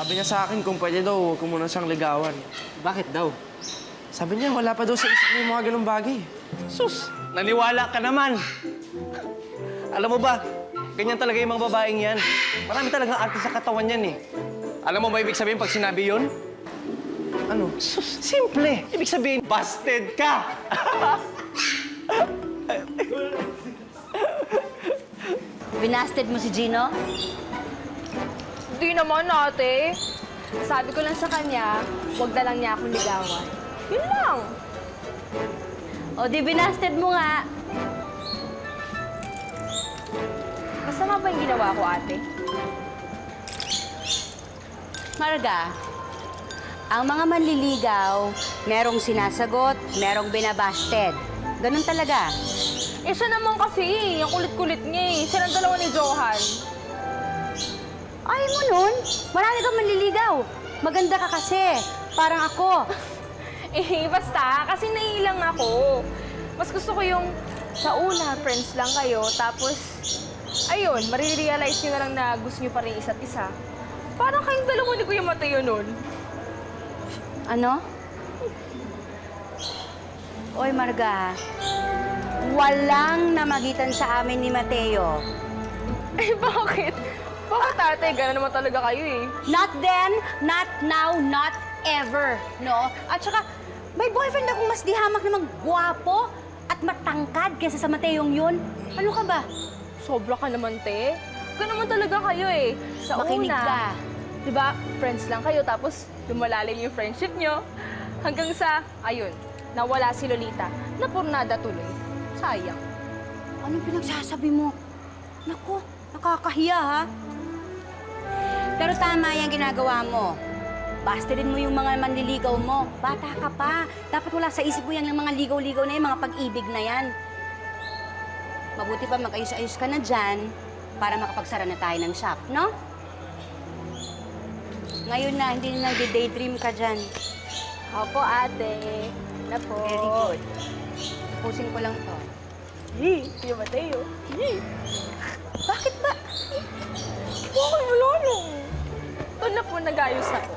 Sabi niya sa akin kung pwede daw, huwag ko muna siyang ligawan. Bakit daw? Sabi niya, wala pa daw sa isip niya yung mga ganung bagay. Sus, naniwala ka naman. Alam mo ba, ganyan talaga yung mga babaeng yan. Marami talagang arte sa katawan yan eh. Alam mo ba ibig sabihin pag sinabi yun? Ano? Sus, simple. Ibig sabihin, busted ka! Binasted mo si Gino? Di naman, ate. Sabi ko lang sa kanya, huwag na lang niya akong ligawan. Yun lang. O di binasted mo nga. Masama ba yung ginawa ko, ate? Marga, ang mga manliligaw, merong sinasagot, merong binabasted. Ganun talaga. Eh, siya naman kasi, yung kulit-kulit niya eh. Silang dalawa ni Johan. Ayaw mo nun? Marami kang manliligaw. Maganda ka kasi. Parang ako. Eh, basta, kasi naiilang ako. Mas gusto ko yung sa una, friends lang kayo, tapos, ayun, marirealize nyo na lang na gusto nyo pa rin isa't isa. Parang kayong dalawa ni Kuya Mateo nun. Ano? Oy, Marga. Walang namagitan sa amin ni Mateo. Eh, bakit? Bakit, ate? Gano'n naman talaga kayo eh. Not then, not now, not ever, no? At saka, may boyfriend akong mas di hamak namang gwapo at matangkad kaysa sa Mateong yun. Ano ka ba? Sobra ka naman, te. Gano'n naman talaga kayo eh. Sa Makinig una, ka. di ba, friends lang kayo, tapos lumalalim yung friendship nyo. Hanggang sa, ayun, nawala si Lolita. Napurnada tuloy. Sayang. Anong pinagsasabi mo? Naku, nakakahiya ha? Pero tama yung ginagawa mo. Basterin mo yung mga manliligaw mo. Bata ka pa. Dapat wala sa isip mo yan yung mga ligaw-ligaw na yan, mga pag-ibig na yan. Mabuti pa mag-ayos-ayos ka na dyan para makapagsara na tayo ng shop, no? Ngayon na, hindi na nag-daydream ka dyan. Opo, ate. Na po. Very good. Pusin ko lang to. Hey, Kuya Mateo. Hey. Bakit ba? Bakit wala lang? Ito na po, nag-ayos na po.